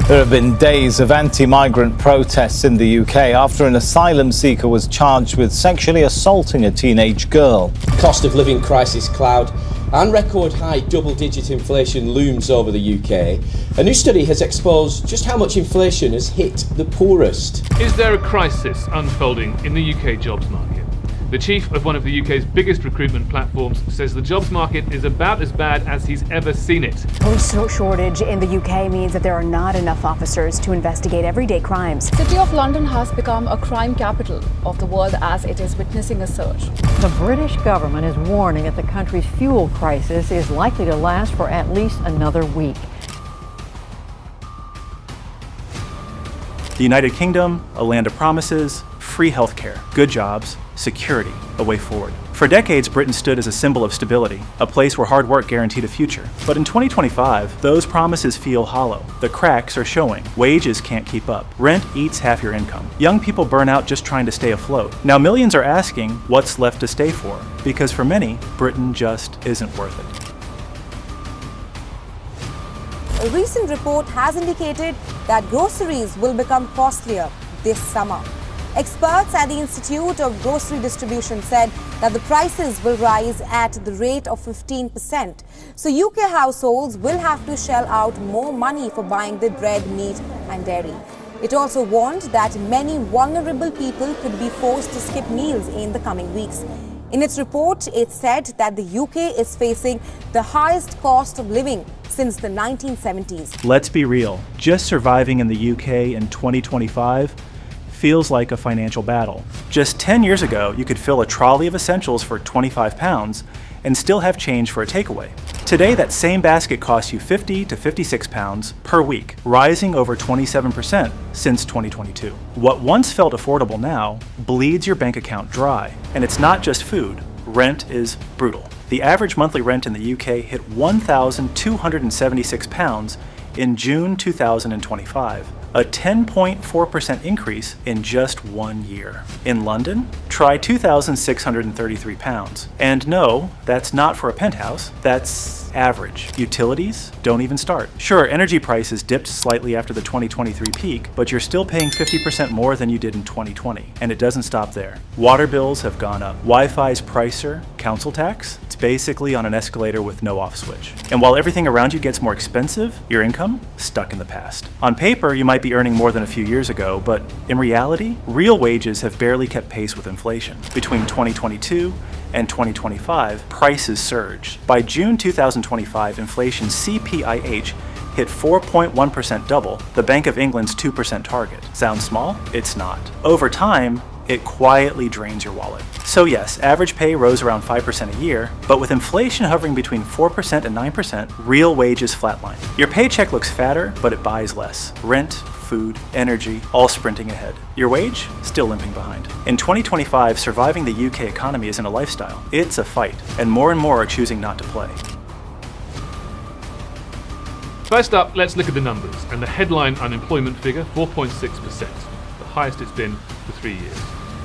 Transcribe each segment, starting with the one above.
There have been days of anti-migrant protests in the UK after an asylum seeker was charged with sexually assaulting a teenage girl. Cost of living crisis cloud and record high double-digit inflation looms over the UK. A new study has exposed just how much inflation has hit the poorest. Is there a crisis unfolding in the UK jobs market? The chief of one of the UK's biggest recruitment platforms says the jobs market is about as bad as he's ever seen it. Police shortage in the UK means that there are not enough officers to investigate everyday crimes. The City of London has become a crime capital of the world as it is witnessing a surge. The British government is warning that the country's fuel crisis is likely to last for at least another week. The United Kingdom, a land of promises, free healthcare, good jobs, security, a way forward. For decades, Britain stood as a symbol of stability, a place where hard work guaranteed a future. But in 2025, those promises feel hollow. The cracks are showing. Wages can't keep up. Rent eats half your income. Young people burn out just trying to stay afloat. Now millions are asking what's left to stay for, because for many, Britain just isn't worth it. A recent report has indicated that groceries will become costlier this summer. Experts at the Institute of Grocery Distribution said that the prices will rise at the rate of 15%. So UK households will have to shell out more money for buying the bread, meat and dairy. It also warned that many vulnerable people could be forced to skip meals in the coming weeks. In its report, it said that the UK is facing the highest cost of living since the 1970s. Let's be real. Just surviving in the UK in 2025 feels like a financial battle. Just 10 years ago, you could fill a trolley of essentials for £25 and still have change for a takeaway. Today, that same basket costs you £50 to £56 per week, rising over 27% since 2022. What once felt affordable now bleeds your bank account dry. And it's not just food. Rent is brutal. The average monthly rent in the UK hit £1,276 in June 2025. A 10.4% increase in just 1 year. In London, try £2,633. And no, that's not for a penthouse, that's average. Utilities don't even start. Sure, energy prices dipped slightly after the 2023 peak, but you're still paying 50% more than you did in 2020. And it doesn't stop there. Water bills have gone up. Wi-Fi's pricer, council tax, it's basically on an escalator with no off switch. And while everything around you gets more expensive, your income, stuck in the past. On paper, you might be earning more than a few years ago, but in reality, real wages have barely kept pace with inflation. Between 2022 and 2025, prices surged. By June 2025, inflation CPIH hit 4.1%, double the Bank of England's 2% target. Sounds small? It's not. Over time, it quietly drains your wallet. So yes, average pay rose around 5% a year, but with inflation hovering between 4% and 9%, real wages flatline. Your paycheck looks fatter, but it buys less. Rent, food, energy, all sprinting ahead. Your wage, still limping behind. In 2025, surviving the UK economy isn't a lifestyle, it's a fight, and more are choosing not to play. First up, let's look at the numbers, and the headline unemployment figure, 4.6%, the highest it's been for 3 years.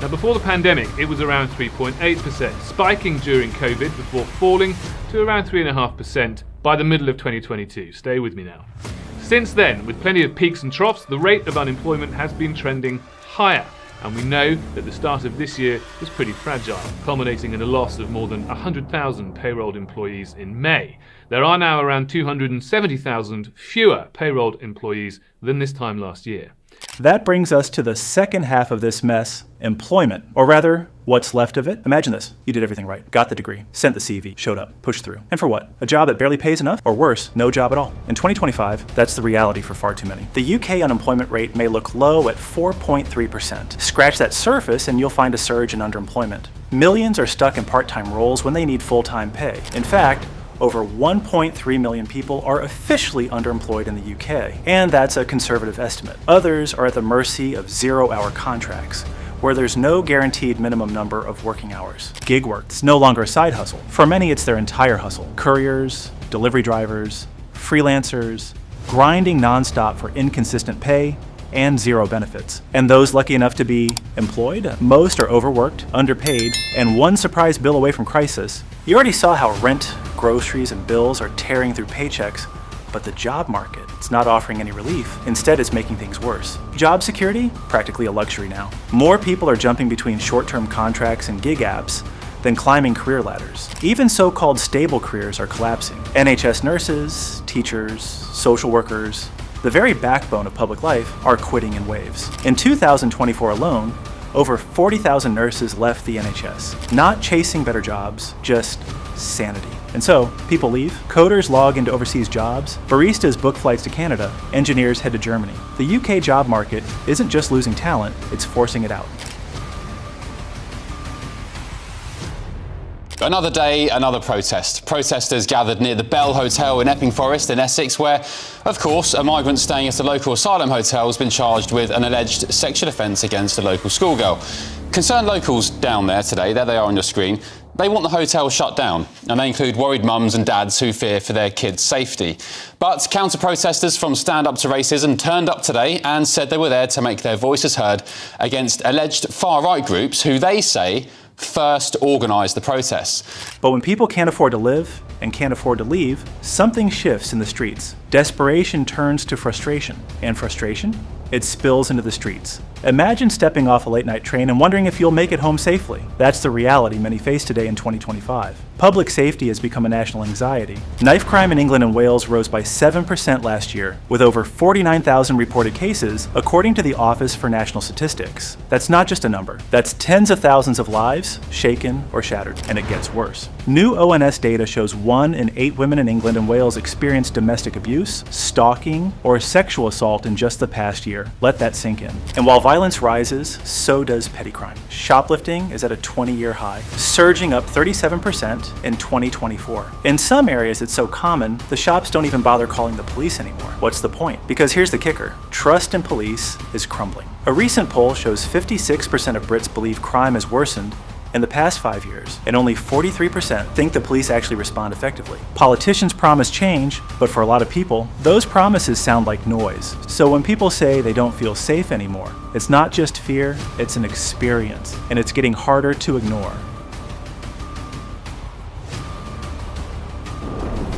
Now, before the pandemic, it was around 3.8%, spiking during COVID before falling to around 3.5% by the middle of 2022. Stay with me now. Since then, with plenty of peaks and troughs, the rate of unemployment has been trending higher. And we know that the start of this year was pretty fragile, culminating in a loss of more than 100,000 payrolled employees in May. There are now around 270,000 fewer payrolled employees than this time last year. That brings us to the second half of this mess, employment. Or rather, what's left of it? Imagine this. You did everything right. Got the degree, sent the CV, showed up, pushed through. And for what? A job that barely pays enough? Or worse, no job at all. In 2025, that's the reality for far too many. The UK unemployment rate may look low at 4.3%. Scratch that surface and you'll find a surge in underemployment. Millions are stuck in part-time roles when they need full-time pay. In fact, over 1.3 million people are officially underemployed in the UK, and that's a conservative estimate. Others are at the mercy of zero-hour contracts, where there's no guaranteed minimum number of working hours. Gig work, it's no longer a side hustle. For many, it's their entire hustle. Couriers, delivery drivers, freelancers, grinding nonstop for inconsistent pay and zero benefits. And those lucky enough to be employed, most are overworked, underpaid, and one surprise bill away from crisis. You already saw how rent, groceries, and bills are tearing through paychecks. But the job market, it's not offering any relief. Instead, it's making things worse. Job security? Practically a luxury now. More people are jumping between short-term contracts and gig apps than climbing career ladders. Even so-called stable careers are collapsing. NHS nurses, teachers, social workers, the very backbone of public life, are quitting in waves. In 2024 alone, over 40,000 nurses left the NHS. Not chasing better jobs, just sanity. And so, people leave, coders log into overseas jobs, baristas book flights to Canada, engineers head to Germany. The UK job market isn't just losing talent, it's forcing it out. Another day, another protest. Protesters gathered near the Bell Hotel in Epping Forest in Essex, where, of course, a migrant staying at a local asylum hotel has been charged with an alleged sexual offence against a local schoolgirl. Concerned locals down there today, there they are on your screen, they want the hotel shut down, and they include worried mums and dads who fear for their kids' safety. But counter-protesters from Stand Up to Racism turned up today and said they were there to make their voices heard against alleged far-right groups who they say first organised the protests. But when people can't afford to live and can't afford to leave, something shifts in the streets. Desperation turns to frustration, and frustration, it spills into the streets. Imagine stepping off a late-night train and wondering if you'll make it home safely. That's the reality many face today in 2025. Public safety has become a national anxiety. Knife crime in England and Wales rose by 7% last year, with over 49,000 reported cases, according to the Office for National Statistics. That's not just a number. That's tens of thousands of lives shaken or shattered, and it gets worse. New ONS data shows 1 in 8 women in England and Wales experienced domestic abuse, stalking, or sexual assault in just the past year. Let that sink in. And while violence rises, so does petty crime. Shoplifting is at a 20-year high, surging up 37% in 2024. In some areas it's so common, the shops don't even bother calling the police anymore. What's the point? Because here's the kicker. Trust in police is crumbling. A recent poll shows 56% of Brits believe crime has worsened in the past 5 years, and only 43% think the police actually respond effectively. Politicians promise change, but for a lot of people, those promises sound like noise. So when people say they don't feel safe anymore, it's not just fear, it's an experience, and it's getting harder to ignore.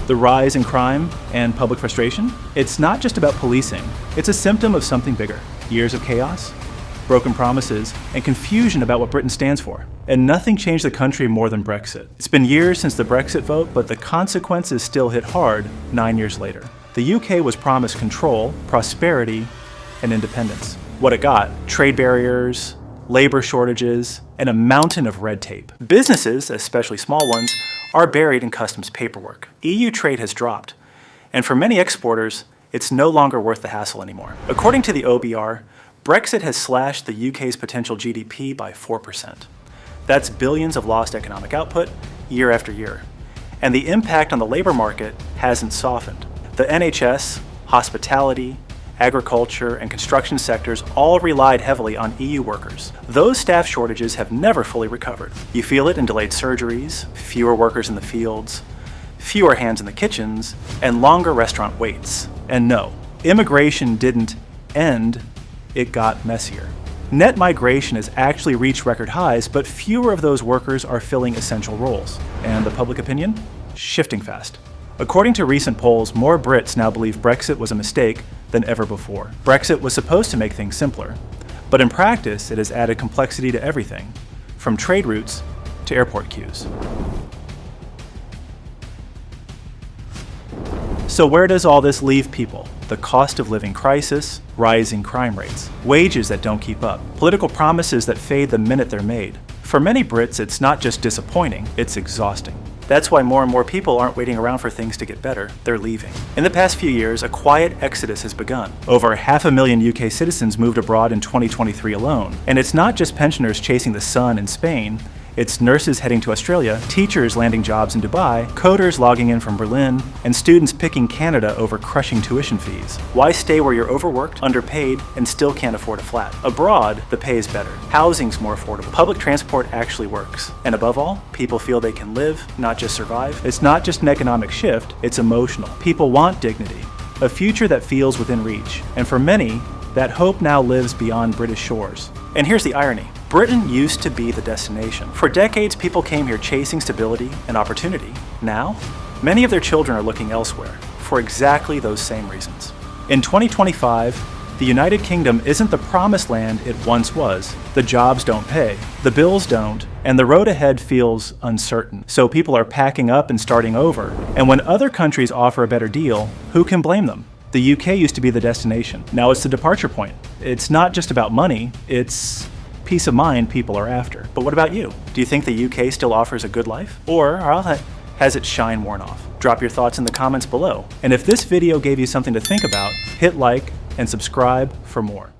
The rise in crime and public frustration, it's not just about policing, it's a symptom of something bigger. Years of chaos, broken promises, and confusion about what Britain stands for. And nothing changed the country more than Brexit. It's been years since the Brexit vote, but the consequences still hit hard 9 years later. The UK was promised control, prosperity, and independence. What it got? Trade barriers, labor shortages, and a mountain of red tape. Businesses, especially small ones, are buried in customs paperwork. EU trade has dropped, and for many exporters, it's no longer worth the hassle anymore. According to the OBR, Brexit has slashed the UK's potential GDP by 4%. That's billions of lost economic output year after year. And the impact on the labor market hasn't softened. The NHS, hospitality, agriculture, and construction sectors all relied heavily on EU workers. Those staff shortages have never fully recovered. You feel it in delayed surgeries, fewer workers in the fields, fewer hands in the kitchens, and longer restaurant waits. And no, immigration didn't end, it got messier. Net migration has actually reached record highs, but fewer of those workers are filling essential roles. And the public opinion? Shifting fast. According to recent polls, more Brits now believe Brexit was a mistake than ever before. Brexit was supposed to make things simpler, but in practice it has added complexity to everything, from trade routes to airport queues. So where does all this leave people? The cost of living crisis, rising crime rates, wages that don't keep up, political promises that fade the minute they're made. For many Brits, it's not just disappointing, it's exhausting. That's why more and more people aren't waiting around for things to get better, they're leaving. In the past few years, a quiet exodus has begun. Over 500,000 UK citizens moved abroad in 2023 alone. And it's not just pensioners chasing the sun in Spain, it's nurses heading to Australia, teachers landing jobs in Dubai, coders logging in from Berlin, and students picking Canada over crushing tuition fees. Why stay where you're overworked, underpaid, and still can't afford a flat? Abroad, the pay is better. Housing's more affordable. Public transport actually works. And above all, people feel they can live, not just survive. It's not just an economic shift, it's emotional. People want dignity, a future that feels within reach. And for many, that hope now lives beyond British shores. And here's the irony. Britain used to be the destination. For decades, people came here chasing stability and opportunity. Now, many of their children are looking elsewhere, for exactly those same reasons. In 2025, the United Kingdom isn't the promised land it once was. The jobs don't pay, the bills don't, and the road ahead feels uncertain. So people are packing up and starting over. And when other countries offer a better deal, who can blame them? The UK used to be the destination. Now it's the departure point. It's not just about money, it's peace of mind people are after. But what about you? Do you think the UK still offers a good life? Or has its shine worn off? Drop your thoughts in the comments below. And if this video gave you something to think about, hit like and subscribe for more.